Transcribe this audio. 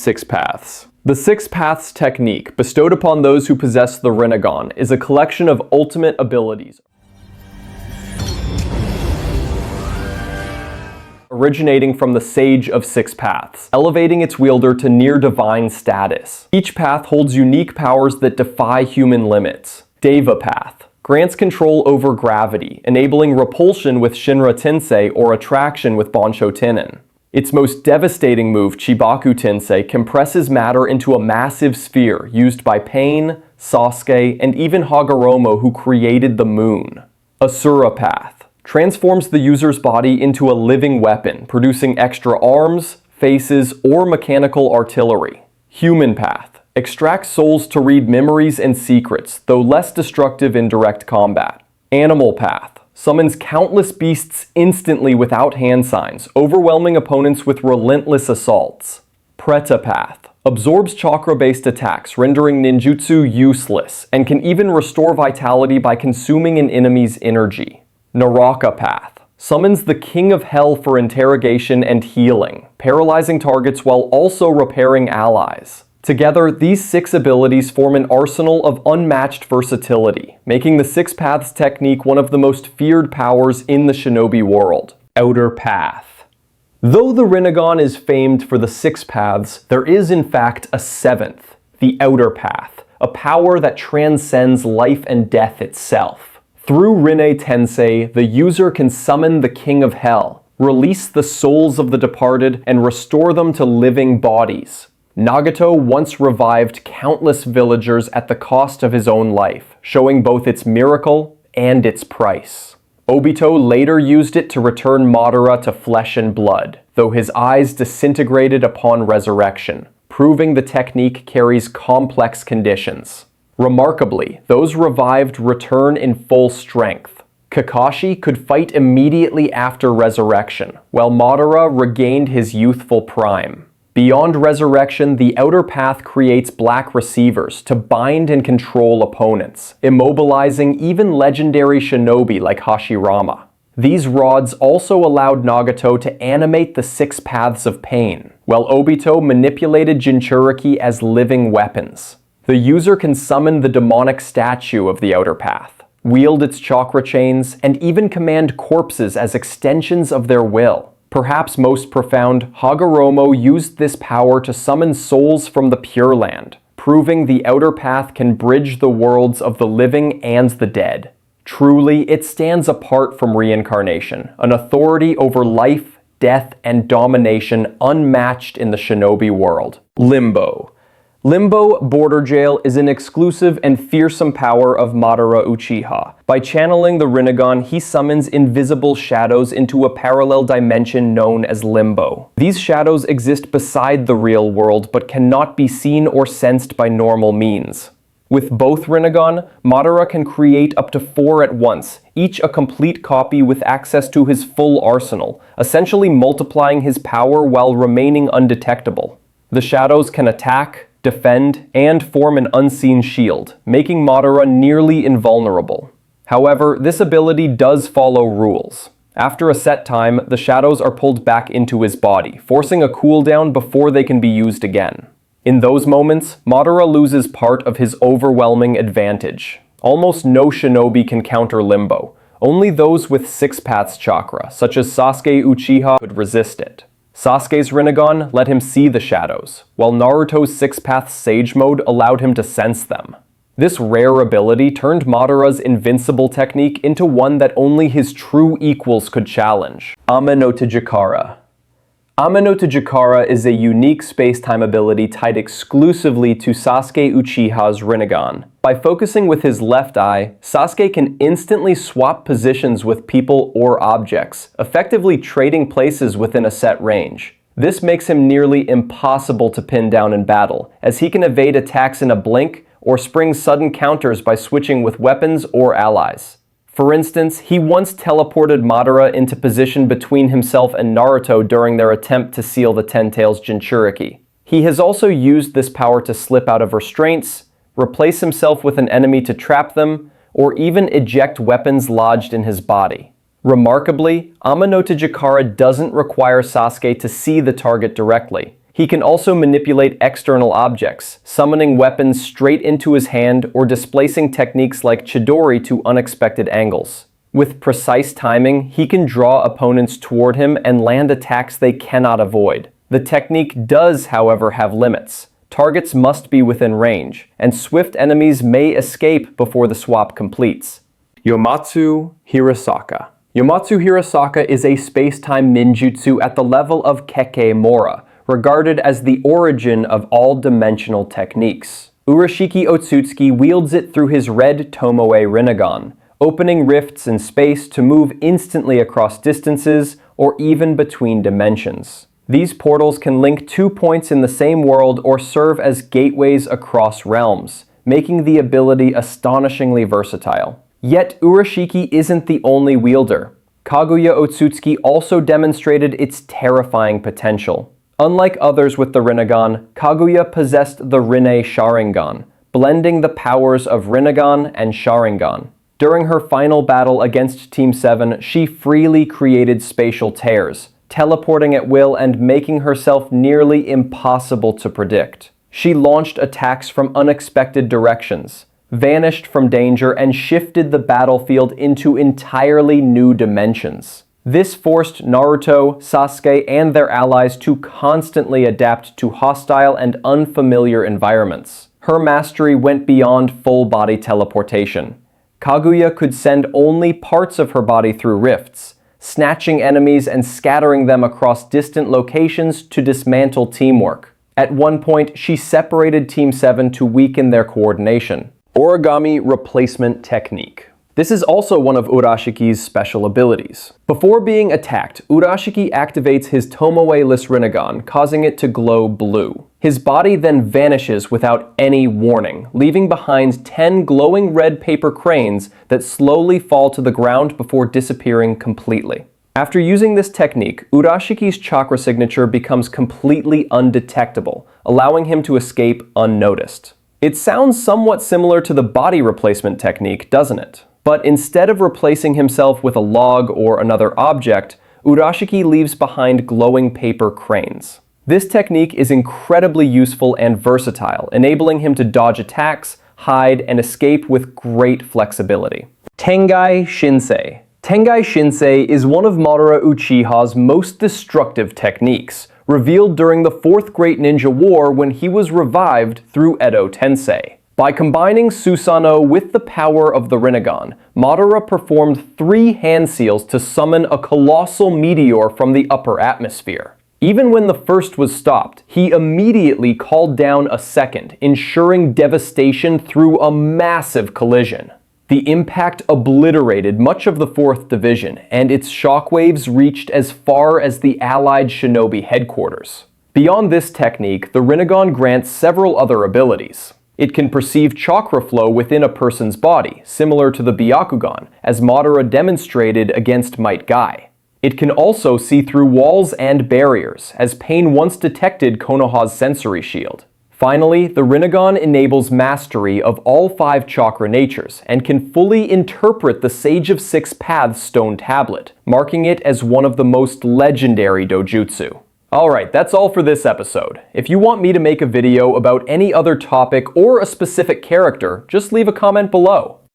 Six Paths. The Six Paths technique, bestowed upon those who possess the Rinnegan, is a collection of ultimate abilities originating from the Sage of Six Paths, elevating its wielder to near-divine status. Each path holds unique powers that defy human limits. Deva Path grants control over gravity, enabling repulsion with Shinra Tensei or attraction with Bansho Tenin. Its most devastating move, Chibaku Tensei, compresses matter into a massive sphere used by Pain, Sasuke, and even Hagoromo, who created the moon. Asura Path transforms the user's body into a living weapon, producing extra arms, faces, or mechanical artillery. Human Path extracts souls to read memories and secrets, though less destructive in direct combat. Animal Path summons countless beasts instantly without hand signs, overwhelming opponents with relentless assaults. Preta Path absorbs chakra-based attacks, rendering ninjutsu useless, and can even restore vitality by consuming an enemy's energy. Naraka Path summons the King of Hell for interrogation and healing, paralyzing targets while also repairing allies. Together, these six abilities form an arsenal of unmatched versatility, making the Six Paths technique one of the most feared powers in the shinobi world. Outer Path. Though the Rinnegan is famed for the Six Paths, there is in fact a seventh, the Outer Path, a power that transcends life and death itself. Through Rinnegan Tensei, the user can summon the King of Hell, release the souls of the departed, and restore them to living bodies. Nagato once revived countless villagers at the cost of his own life, showing both its miracle and its price. Obito later used it to return Madara to flesh and blood, though his eyes disintegrated upon resurrection, proving the technique carries complex conditions. Remarkably, those revived return in full strength. Kakashi could fight immediately after resurrection, while Madara regained his youthful prime. Beyond resurrection, the Outer Path creates black receivers to bind and control opponents, immobilizing even legendary shinobi like Hashirama. These rods also allowed Nagato to animate the Six Paths of Pain, while Obito manipulated Jinchuriki as living weapons. The user can summon the demonic statue of the Outer Path, wield its chakra chains, and even command corpses as extensions of their will. Perhaps most profound, Hagoromo used this power to summon souls from the Pure Land, proving the Outer Path can bridge the worlds of the living and the dead. Truly, it stands apart from reincarnation, an authority over life, death, and domination unmatched in the shinobi world. Limbo. Limbo Border Jail is an exclusive and fearsome power of Madara Uchiha. By channeling the Rinnegan, he summons invisible shadows into a parallel dimension known as Limbo. These shadows exist beside the real world, but cannot be seen or sensed by normal means. With both Rinnegan, Madara can create up to 4 at once, each a complete copy with access to his full arsenal, essentially multiplying his power while remaining undetectable. The shadows can attack, defend, and form an unseen shield, making Madara nearly invulnerable. However, this ability does follow rules. After a set time, the shadows are pulled back into his body, forcing a cooldown before they can be used again. In those moments, Madara loses part of his overwhelming advantage. Almost no shinobi can counter Limbo. Only those with Six Paths chakra, such as Sasuke Uchiha, could resist it. Sasuke's Rinnegan let him see the shadows, while Naruto's Six Paths Sage Mode allowed him to sense them. This rare ability turned Madara's invincible technique into one that only his true equals could challenge. Ame no Tajikara. Ame no Tajikara is a unique space-time ability tied exclusively to Sasuke Uchiha's Rinnegan. By focusing with his left eye, Sasuke can instantly swap positions with people or objects, effectively trading places within a set range. This makes him nearly impossible to pin down in battle, as he can evade attacks in a blink or spring sudden counters by switching with weapons or allies. For instance, he once teleported Madara into position between himself and Naruto during their attempt to seal the Ten Tails Jinchuriki. He has also used this power to slip out of restraints, replace himself with an enemy to trap them, or even eject weapons lodged in his body. Remarkably, Ame no Tajikara doesn't require Sasuke to see the target directly. He can also manipulate external objects, summoning weapons straight into his hand or displacing techniques like Chidori to unexpected angles. With precise timing, he can draw opponents toward him and land attacks they cannot avoid. The technique does, however, have limits. Targets must be within range, and swift enemies may escape before the swap completes. Yomatsu Hirasaka. Yomatsu Hirasaka is a space-time ninjutsu at the level of Keke Mora, regarded as the origin of all dimensional techniques. Urashiki Otsutsuki wields it through his red Tomoe Rinnegan, opening rifts in space to move instantly across distances or even between dimensions. These portals can link 2 points in the same world or serve as gateways across realms, making the ability astonishingly versatile. Yet Urashiki isn't the only wielder. Kaguya Otsutsuki also demonstrated its terrifying potential. Unlike others with the Rinnegan, Kaguya possessed the Rinne Sharingan, blending the powers of Rinnegan and Sharingan. During her final battle against Team 7, she freely created spatial tears, teleporting at will and making herself nearly impossible to predict. She launched attacks from unexpected directions, vanished from danger, and shifted the battlefield into entirely new dimensions. This forced Naruto, Sasuke, and their allies to constantly adapt to hostile and unfamiliar environments. Her mastery went beyond full-body teleportation. Kaguya could send only parts of her body through rifts, snatching enemies and scattering them across distant locations to dismantle teamwork. At one point, she separated Team 7 to weaken their coordination. Origami Replacement Technique. This is also one of Urashiki's special abilities. Before being attacked, Urashiki activates his Tomoe-less Rinnegan, causing it to glow blue. His body then vanishes without any warning, leaving behind 10 glowing red paper cranes that slowly fall to the ground before disappearing completely. After using this technique, Urashiki's chakra signature becomes completely undetectable, allowing him to escape unnoticed. It sounds somewhat similar to the body replacement technique, doesn't it? But instead of replacing himself with a log or another object, Urashiki leaves behind glowing paper cranes. This technique is incredibly useful and versatile, enabling him to dodge attacks, hide, and escape with great flexibility. Tengai Shinsei. Tengai Shinsei is one of Madara Uchiha's most destructive techniques, revealed during the Fourth Great Ninja War when he was revived through Edo Tensei. By combining Susanoo with the power of the Rinnegan, Madara performed 3 hand seals to summon a colossal meteor from the upper atmosphere. Even when the first was stopped, he immediately called down a second, ensuring devastation through a massive collision. The impact obliterated much of the 4th Division, and its shockwaves reached as far as the Allied Shinobi headquarters. Beyond this technique, the Rinnegan grants several other abilities. It can perceive chakra flow within a person's body, similar to the Byakugan, as Madara demonstrated against Might Guy. It can also see through walls and barriers, as Pain once detected Konoha's sensory shield. Finally, the Rinnegan enables mastery of all 5 chakra natures, and can fully interpret the Sage of Six Paths stone tablet, marking it as one of the most legendary dojutsu. Alright, that's all for this episode. If you want me to make a video about any other topic or a specific character, just leave a comment below.